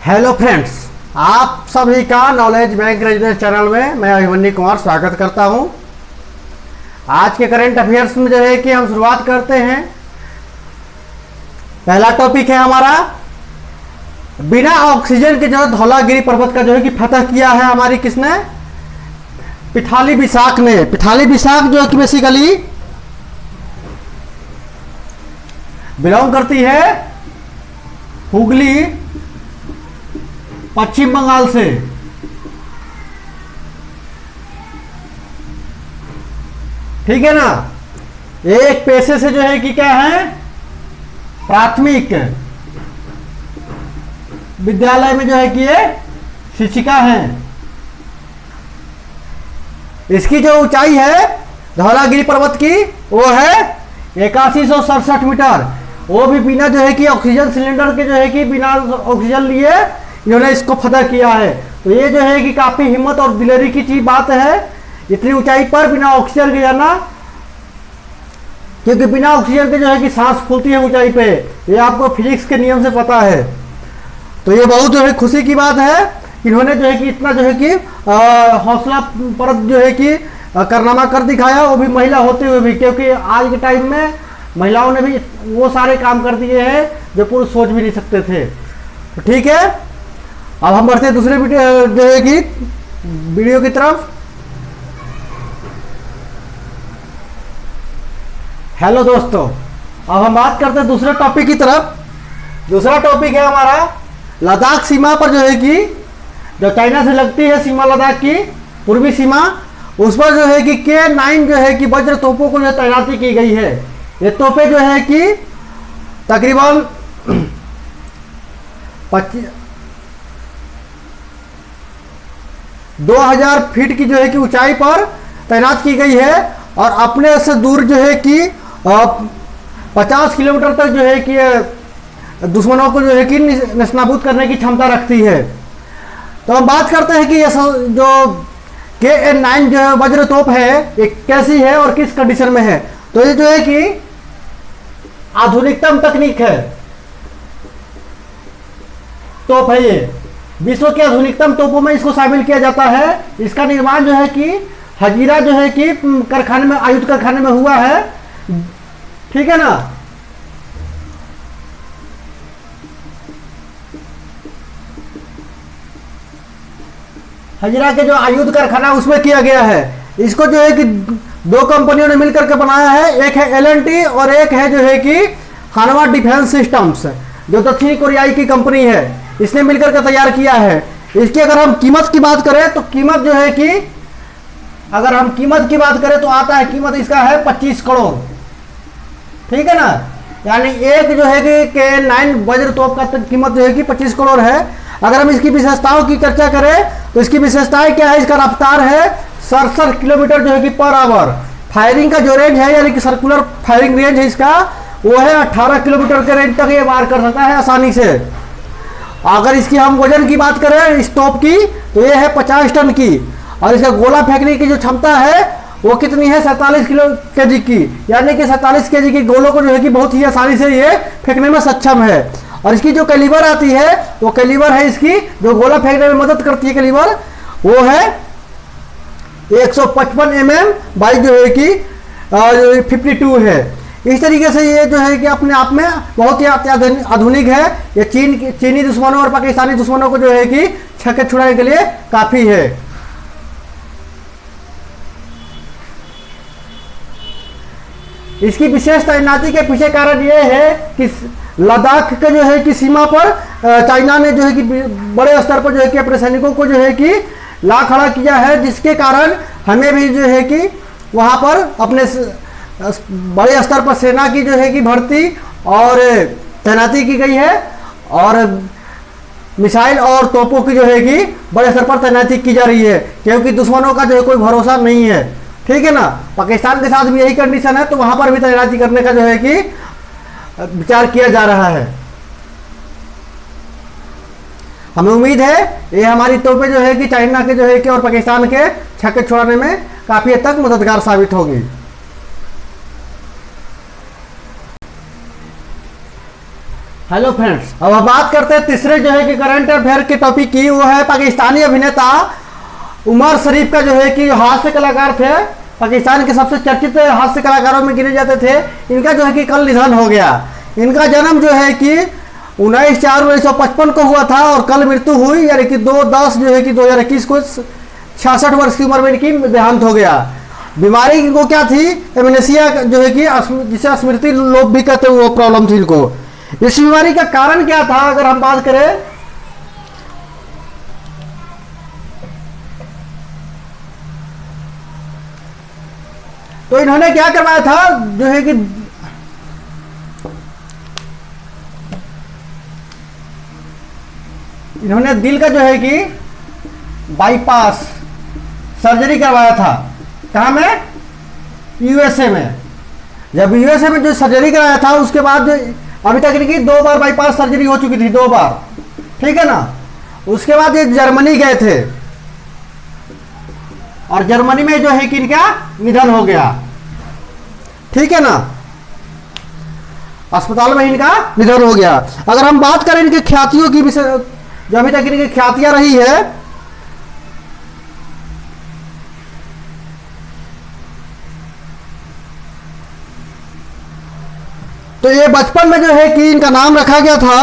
Hello friends, आप सभी का नॉलेज बैंक रेजिडेंस चैनल में मैं अभिमन्यु कुमार स्वागत करता हूं। आज के करंट अफेयर्स में जो है कि हम शुरुआत करते हैं। पहला टॉपिक है हमारा, बिना ऑक्सीजन के जो धौलागिरी पर्वत का जो है कि फतह किया है हमारी किसने? पिथाली बिसाक ने। पिथाली बिसाक जो है कि बेसिकली बिलोंग करती है हुगली पश्चिम बंगाल से। ठीक है ना। एक पेशे से जो है कि क्या है, प्राथमिक विद्यालय में जो है कि ये शिक्षिका है। इसकी जो ऊंचाई है धौलागिरी पर्वत की वो है 8167 मीटर। वो भी बिना जो है कि ऑक्सीजन सिलेंडर के जो है कि बिना ऑक्सीजन लिए इन्होंने इसको फतह किया है। तो ये जो है कि काफी हिम्मत और दिलेरी की चीज बात है, इतनी ऊंचाई पर बिना ऑक्सीजन के जाना, क्योंकि बिना ऑक्सीजन के जो है कि सांस फूलती है ऊंचाई पे। ये आपको फिजिक्स के नियम से पता है। तो ये बहुत जो है खुशी की बात है, इन्होंने जो है कि इतना जो है कि हौसला परत जो है कि कारनामा कर दिखाया, वो भी महिला होते हुए भी, क्योंकि आज के टाइम में महिलाओं ने भी वो सारे काम कर दिए हैं जो पुरुष सोच भी नहीं सकते थे। तो ठीक है, अब हम बढ़ते हैं दूसरे जो है कि वीडियो की तरफ। हेलो दोस्तों, अब हम बात करते हैं दूसरे टॉपिक की तरफ। दूसरा टॉपिक है हमारा लद्दाख सीमा पर जो है कि जो चाइना से लगती है सीमा, लद्दाख की पूर्वी सीमा, उस पर जो है कि K9 जो है कि वज्र तोपों को जो तैनाती की गई है। ये तोपे जो है कि तकरीबन 2000 फीट की जो है कि ऊंचाई पर तैनात की गई है और अपने से दूर जो है कि 50 किलोमीटर तक जो है कि दुश्मनों को जो है कि नस्तानाबूद करने की क्षमता रखती है। तो हम बात करते हैं कि ये जो K9 जो है वज्र तोप है, ये कैसी है और किस कंडीशन में है। तो ये जो है कि आधुनिकतम तकनीक है, तोप है। ये विश्व के आधुनिकतम तोपों में इसको शामिल किया जाता है। इसका निर्माण जो है कि हजीरा जो है कि कारखाने में, आयुध कारखाने में हुआ है। ठीक है ना। हजीरा के जो आयुध कारखाना उसमें किया गया है। इसको जो है कि दो कंपनियों ने मिलकर के बनाया है, एक है L&T और एक है जो है कि हानवा डिफेंस सिस्टम्स, जो दक्षिणी कोरियाई की कंपनी है। इसने मिलकर के तैयार किया है। इसकी अगर हम कीमत की बात करें तो कीमत जो है कि अगर हम कीमत की बात करें तो आता है, कीमत इसका है 25 करोड़। ठीक है ना। यानी एक जो है कि K9 वज्र तोप का कीमत जो है कि 25 करोड़ है। अगर हम इसकी विशेषताओं की चर्चा करें तो इसकी विशेषताएं क्या है? इसका रफ्तार है 67 किलोमीटर जो है कि पर आवर। फायरिंग का जो रेंज है, यानी कि सर्कुलर फायरिंग रेंज है इसका, वो है 18 किलोमीटर के रेंज तक ये वार कर सकता है आसानी से। अगर इसकी हम वजन की बात करें इस तोप की, तो ये है 50 टन की। और इसका गोला फेंकने की जो क्षमता है वो कितनी है? 47 केजी की। यानी कि 47 केजी की गोलों को जो है कि बहुत ही आसानी से ये फेंकने में सक्षम है। और इसकी जो कैलिबर आती है, वो कैलिबर है इसकी जो गोला फेंकने में मदद करती है, कैलिबर वो है 155 mm बाई जो है कि 52 है। इस तरीके से ये जो है कि अपने आप में बहुत ही आधुनिक है। ये चीनी दुश्मनों और पाकिस्तानी दुश्मनों को जो है कि छक्के छुड़ाने के लिए काफी है। इसकी विशेष तैनाती के पीछे कारण ये है कि लद्दाख के जो है कि सीमा पर चाइना ने जो है कि बड़े स्तर पर जो है कि अपने सैनिकों को जो है कि ला खड़ा किया है, जिसके कारण हमें भी जो है कि वहाँ पर अपने बड़े स्तर पर सेना की जो है कि भर्ती और तैनाती की गई है और मिसाइल और तोपों की जो है कि बड़े स्तर पर तैनाती की जा रही है, क्योंकि दुश्मनों का जो है कोई भरोसा नहीं है। ठीक है ना। पाकिस्तान के साथ भी यही कंडीशन है, तो वहां पर भी तैनाती करने का जो है कि विचार किया जा रहा है। हमें उम्मीद है ये हमारी तोपें जो है कि चाइना के जो है कि और पाकिस्तान के छक्के छुड़ाने में काफी हद तक मददगार साबित होगी। हेलो फ्रेंड्स, अब हम बात करते हैं तीसरे जो है कि करंट अफेयर के टॉपिक की। वो है पाकिस्तानी अभिनेता उमर शरीफ का जो है कि हास्य कलाकार थे, पाकिस्तान के सबसे चर्चित हास्य कलाकारों में गिने जाते थे। इनका जो है कि कल निधन हो गया। इनका जन्म जो है कि 19/4/1955 को हुआ था और कल मृत्यु हुई, यानी कि 2/10 जो है कि 2021 को 66 वर्ष की उम्र में इनकी देहांत हो गया। बीमारी इनको क्या थी? एमनेसिया जो है कि जिसे स्मृति लोप भी कहते हैं, वो प्रॉब्लम थी इनको। इस बीमारी का कारण क्या था अगर हम बात करें, तो इन्होंने क्या करवाया था जो है कि इन्होंने दिल का जो है कि बाईपास सर्जरी करवाया था। कहाँ में? यूएसए में। जब यूएसए में जो सर्जरी कराया था उसके बाद अभी तक इनकी 2 बार बाईपास सर्जरी हो चुकी थी, 2 बार, ठीक है ना। उसके बाद ये जर्मनी गए थे और जर्मनी में जो है कि इनका निधन हो गया, ठीक है ना। अस्पताल में इनका निधन हो गया। अगर हम बात करें इनकी ख्यातियों की विषय, जो अभी तक इनकी ख्यातियां रही है, तो ये बचपन में जो है कि इनका नाम रखा गया था,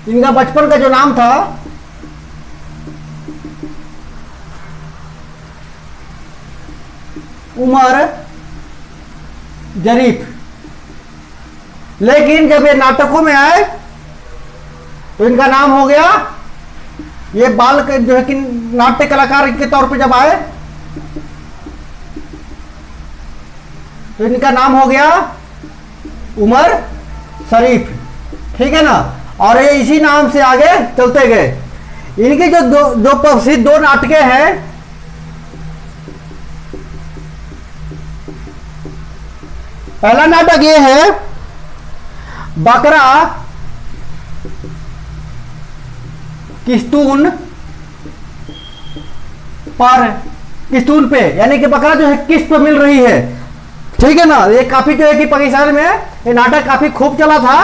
इनका बचपन का जो नाम था उमर जरीफ। लेकिन जब ये नाटकों में आए तो इनका नाम हो गया, ये बाल के जो है कि नाट्य कलाकार के तौर पे जब आए तो इनका नाम हो गया उमर शरीफ, ठीक है ना। और ये इसी नाम से आगे चलते गए। इनके जो दो प्रसिद्ध 2 नाटकें हैं, पहला नाटक ये है बकरा किस्तून पे, यानी कि बकरा जो है किस्त पे मिल रही है, ठीक है ना। ये काफी जो है कि पाकिस्तान में ये नाटक काफी खूब चला था।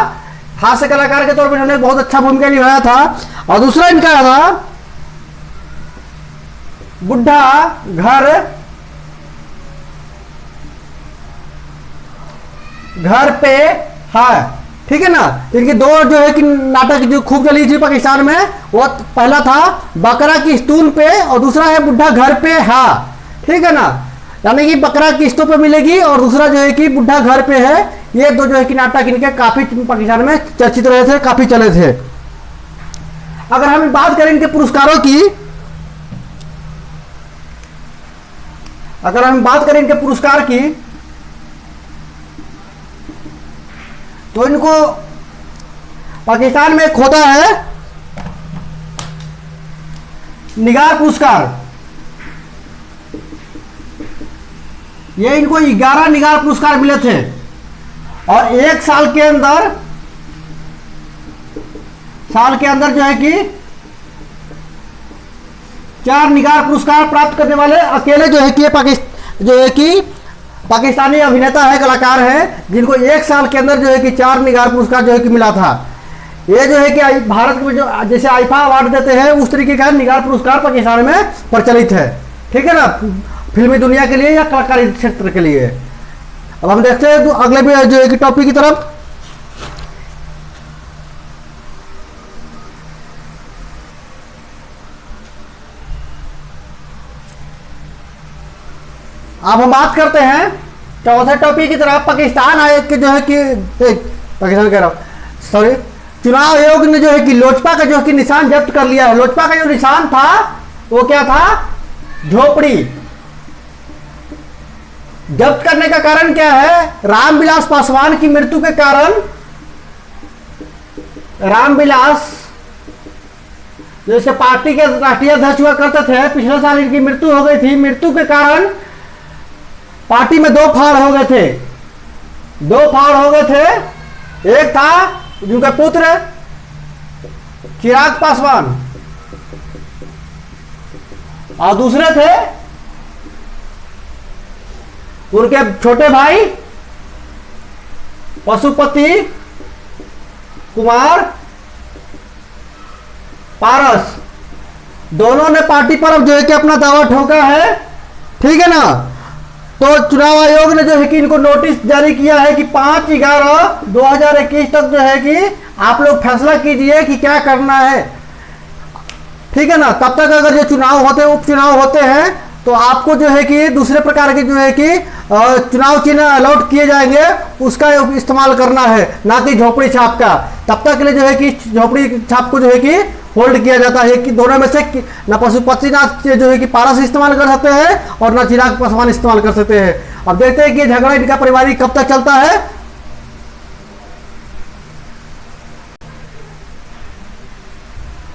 हास्य कलाकार के तौर पर इन्होंने बहुत अच्छा भूमिका निभाया था। और दूसरा इनका था बुढ़ा घर पे है, ठीक है ना। इनकी 2 जो है कि नाटक जो खूब चली थी पाकिस्तान में, वो पहला था बकरा किस्तून पे और दूसरा है बुढ़ा घर पे है, ठीक है ना। यानी कि बकरा किस्तों पे मिलेगी और दूसरा जो है कि बुढ़ा घर पे है। ये 2 जो है कि नाटक इनके काफी पाकिस्तान में चर्चित रहे थे, काफी चले थे। अगर हम बात करें इनके पुरस्कारों की, अगर हम बात करें इनके पुरस्कार की, तो इनको पाकिस्तान में एक होता है निगार पुरस्कार। ये इनको 11 निगार पुरस्कार मिले थे और एक साल के अंदर जो है कि 4 निगार पुरस्कार प्राप्त करने वाले अकेले जो है कि पाकिस्तानी अभिनेता है, कलाकार है, जिनको एक साल के अंदर जो है कि 4 निगार पुरस्कार जो है कि मिला था। ये जो है कि भारत में जो जैसे आईफा अवार्ड देते हैं उस तरीके का निगार पुरस्कार पाकिस्तान में प्रचलित है, ठीक है ना, फिल्मी दुनिया के लिए या कलाकारी क्षेत्र के लिए। अब हम देखते हैं तो अगले भी जो है कि टॉपिक की तरफ। अब हम बात करते हैं चौथे टॉपिक की तरफ। पाकिस्तान आयोग के जो है कि पाकिस्तान कह रहा हूं, सॉरी, चुनाव आयोग ने जो है कि लोजपा का जो है कि निशान जब्त कर लिया है। लोजपा का जो निशान था वो क्या था? झोपड़ी। जब्त करने का कारण क्या है? रामविलास पासवान की मृत्यु के कारण, रामविलास जैसे पार्टी के राष्ट्रीय अध्यक्ष हुआ करते थे, पिछले साल इनकी मृत्यु हो गई थी। मृत्यु के कारण पार्टी में 2 फाड़ हो गए थे। 2 फाड़ हो गए थे। एक था जिनका पुत्र चिराग पासवान और दूसरे थे उनके छोटे भाई पशुपति कुमार पारस, दोनों ने पार्टी पर अब जो है कि अपना दावा ठोका है, ठीक है ना। तो चुनाव आयोग ने जो है कि इनको नोटिस जारी किया है कि 5/11/2021 तक जो है कि आप लोग फैसला कीजिए कि क्या करना है, ठीक है ना। तब तक अगर जो चुनाव होते हैं, उपचुनाव होते हैं, तो आपको जो है कि दूसरे प्रकार के जो है कि चुनाव चिन्ह अलॉट किए जाएंगे, उसका इस्तेमाल करना है, ना कि झोपड़ी छाप का। तब तक के लिए जो है कि झोपड़ी छाप को जो है कि होल्ड किया जाता है कि दोनों में से न पशुपतिनाथ जो है कि पारस इस्तेमाल कर सकते हैं और न चिराग पासवान इस्तेमाल कर सकते हैं। अब देखते हैं कि झगड़ा इनका पारिवारिक कब तक चलता है।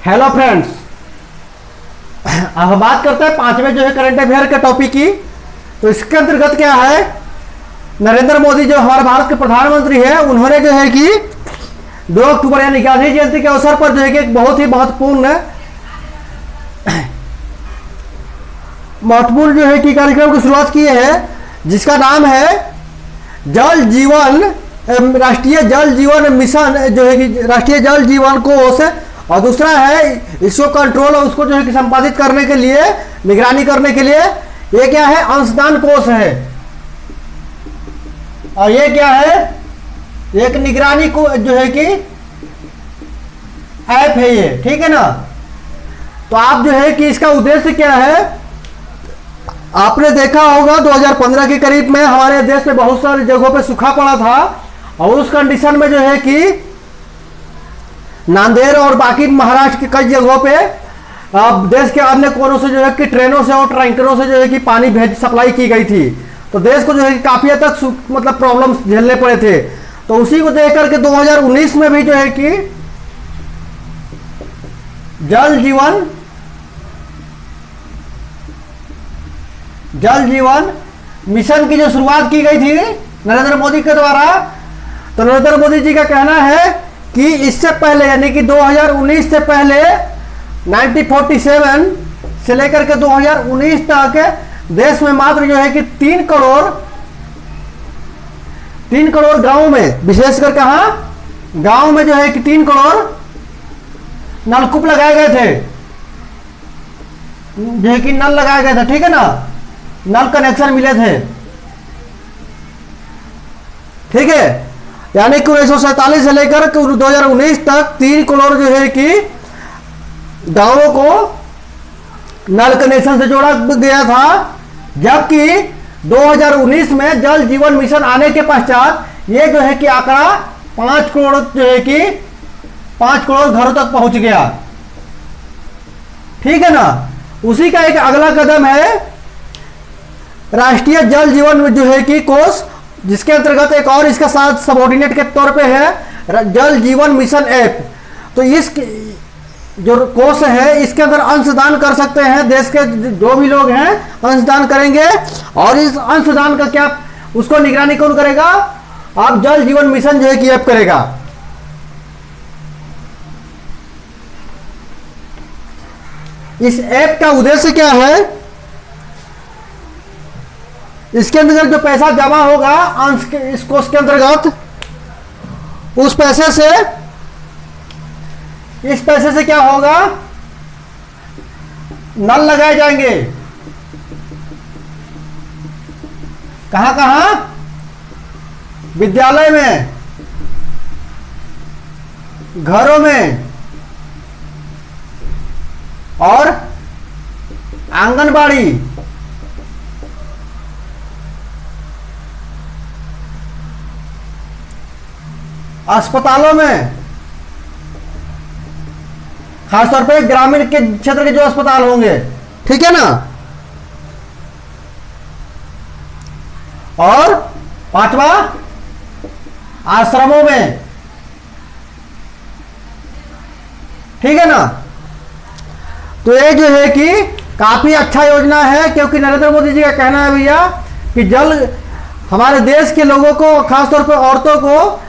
हेलो फ्रेंड्स, अब बात करते हैं 5वें जो है करंट अफेयर के टॉपिक की। तो इसके अंतर्गत क्या है, नरेंद्र मोदी जो हमारे भारत के प्रधानमंत्री है, उन्होंने जो है कि 2 अक्टूबर यानी गांधी जयंती के अवसर पर जो है कि एक बहुत ही महत्वपूर्ण जो है कि कार्यक्रम की शुरुआत की है, जिसका नाम है जल जीवन, राष्ट्रीय जल जीवन मिशन जो है कि राष्ट्रीय जल जीवन कोष। और दूसरा है इसको कंट्रोल और उसको जो है कि संपादित करने के लिए, निगरानी करने के लिए ये क्या है, अंशदान कोष है। और ये क्या है, एक निगरानी को जो है कि ऐप है ये, ठीक है ना। तो आप जो है कि इसका उद्देश्य क्या है, आपने देखा होगा 2015 के करीब में हमारे देश में बहुत सारी जगहों पे सूखा पड़ा था, और उस कंडीशन में जो है कि नांदेड़ और बाकी महाराष्ट्र के कई जगहों पे देश के अन्य कोनों से जो है कि ट्रेनों से और टैंकरों से जो है कि पानी भेज सप्लाई की गई थी। तो देश को जो है कि काफी हद तक मतलब प्रॉब्लम्स झेलने पड़े थे। तो उसी को देख करके 2019 में भी जो है कि जल जीवन मिशन की जो शुरुआत की गई थी नरेंद्र मोदी के द्वारा। तो नरेंद्र मोदी जी का कहना है कि इससे पहले यानी कि 2019 से पहले 1947 से लेकर के 2019 तक देश में मात्र जो है कि 3 करोड़ गांव में, विशेषकर कहां, गांव में जो है कि 3 करोड़ नलकूप लगाए गए थे, जो है कि नल लगाए गए थे, ठीक है ना, नल कनेक्शन मिले थे, ठीक है। यानी कि 1947 से लेकर 2019 तक 3 करोड़ जो है कि गांवों को नल कनेक्शन से जोड़ा गया था। जबकि 2019 में जल जीवन मिशन आने के पश्चात ये जो है कि आंकड़ा 5 करोड़ जो है कि 5 करोड़ घरों तक पहुंच गया, ठीक है ना। उसी का एक अगला कदम है राष्ट्रीय जल जीवन जो है कि कोष, जिसके अंतर्गत एक और इसका साथ सबऑर्डिनेट के तौर पे है जल जीवन मिशन ऐप। तो इस जो कोष है इसके अंदर अंशदान कर सकते हैं, देश के जो भी लोग हैं अंशदान करेंगे। और इस अंशदान का क्या, उसको निगरानी कौन करेगा, अब जल जीवन मिशन जो है कि ऐप करेगा। इस ऐप का उद्देश्य क्या है, इसके अंदर जो पैसा जमा होगा अंश के इस कोष के अंतर्गत, उस पैसे से, इस पैसे से क्या होगा, नल लगाए जाएंगे। कहां कहां, विद्यालय में, घरों में और आंगनबाड़ी, अस्पतालों में, खासतौर पे ग्रामीण के क्षेत्र के जो अस्पताल होंगे, ठीक है ना। और 5वां आश्रमों में, ठीक है ना। तो ये जो है कि काफी अच्छा योजना है, क्योंकि नरेंद्र मोदी जी का कहना है भैया कि जल हमारे देश के लोगों को, खासतौर पर औरतों को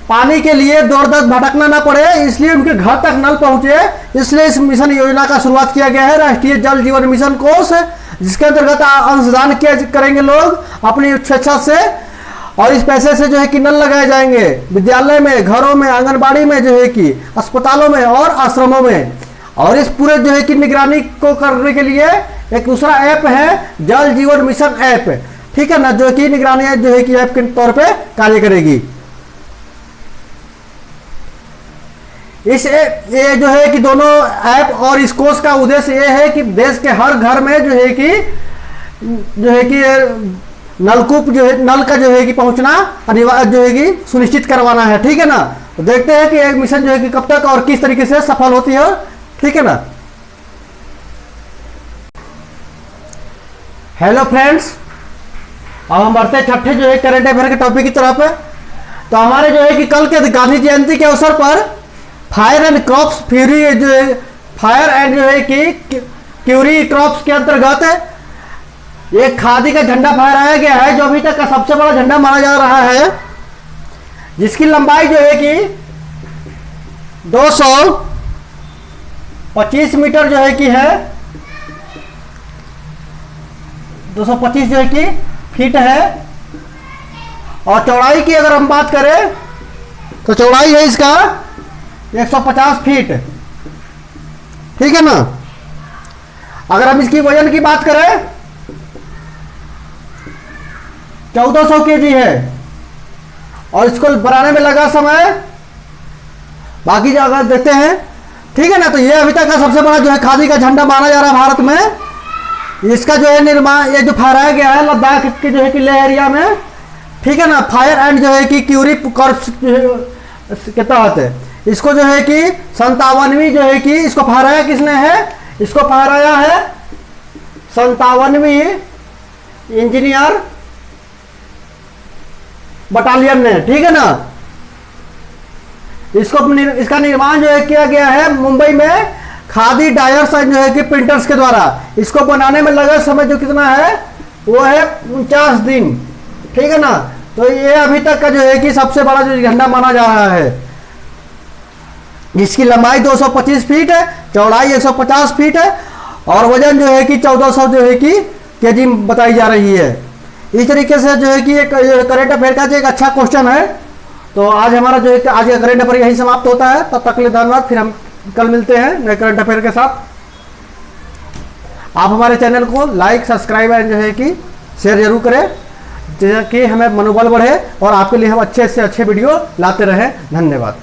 पानी के लिए दौड़ दौड़ भटकना ना पड़े, इसलिए उनके घर तक नल पहुंचे। इसलिए इस मिशन योजना का शुरुआत किया गया है, राष्ट्रीय जल जीवन मिशन कोष, जिसके अंतर्गत अंशदान किया करेंगे लोग अपनी स्वेच्छा से। और इस पैसे से जो है कि नल लगाए जाएंगे विद्यालय में, घरों में, आंगनबाड़ी में, जो है कि अस्पतालों में और आश्रमों में। और इस पूरे जो है कि निगरानी को करने के लिए एक दूसरा ऐप है जल जीवन मिशन ऐप, ठीक है ना, जो कि निगरानी जो है कि ऐप के तौर पे कार्य करेगी। ये जो है कि दोनों ऐप और इस कोर्स का उद्देश्य ये है कि देश के हर घर में जो है कि नलकूप जो है, नल का जो है कि पहुंचना अनिवार्य जो है कि सुनिश्चित करवाना है, ठीक है ना। तो देखते हैं कि एक मिशन जो है कि कब तक और किस तरीके से सफल होती है, ठीक है ना। हेलो फ्रेंड्स, अब हम बढ़ते हैं छठे जो है करंट अफेयर के टॉपिक की तरफ। तो हमारे जो है कि कल के गांधी जयंती के अवसर पर फायर एंड क्रॉप्स फ्यूरी जो है, फायर एंड जो है कि क्यूरी क्रॉप्स के अंतर्गत एक खादी का झंडा फहराया गया है, जो अभी तक का सबसे बड़ा झंडा माना जा रहा है, जिसकी लंबाई जो है कि 225 मीटर जो है कि है, 225 जो है कि फीट है। और चौड़ाई की अगर हम बात करें तो चौड़ाई है इसका 150 फीट, ठीक है ना। अगर हम इसकी वजन की बात करें 1400 केजी है। और इसको बनाने में लगा समय, बाकी जगह देखते हैं, ठीक है ना। तो ये अभी तक का सबसे बड़ा जो है खादी का झंडा माना जा रहा है भारत में। इसका जो है निर्माण, ये जो फहराया गया है लद्दाख के जो है कि लेह एरिया में, ठीक है ना, फायर एंड जो है कि क्यूरी कॉर्प्स के तहत। इसको जो है कि 57वीं जो है कि इसको फहराया किसने है, इसको फहराया है 57वीं इंजीनियर बटालियन ने, ठीक है ना। इसका निर्माण जो है किया गया है मुंबई में खादी डायर्स एंड जो है कि प्रिंटर्स के द्वारा। इसको बनाने में लगा समय जो कितना है, वो है 49 दिन, ठीक है ना। तो ये अभी तक का जो है कि सबसे बड़ा जो झंडा माना जा रहा है, जिसकी लंबाई 225 फीट है, चौड़ाई 150 फीट है और वजन जो है कि 1400 जो है कि केजी बताई जा रही है। इस तरीके से जो है कि एक करंट अफेयर का जो एक अच्छा क्वेश्चन है। तो आज हमारा जो है कि आज का करंट अफेयर यही समाप्त होता है। तब तक के लिए धन्यवाद। फिर हम कल मिलते हैं नए करंट अफेयर के साथ। आप हमारे चैनल को लाइक, सब्सक्राइब एंड जो है कि शेयर जरूर करें, जिससे कि हमें मनोबल बढ़े और आपके लिए हम अच्छे से अच्छे वीडियो लाते रहें। धन्यवाद।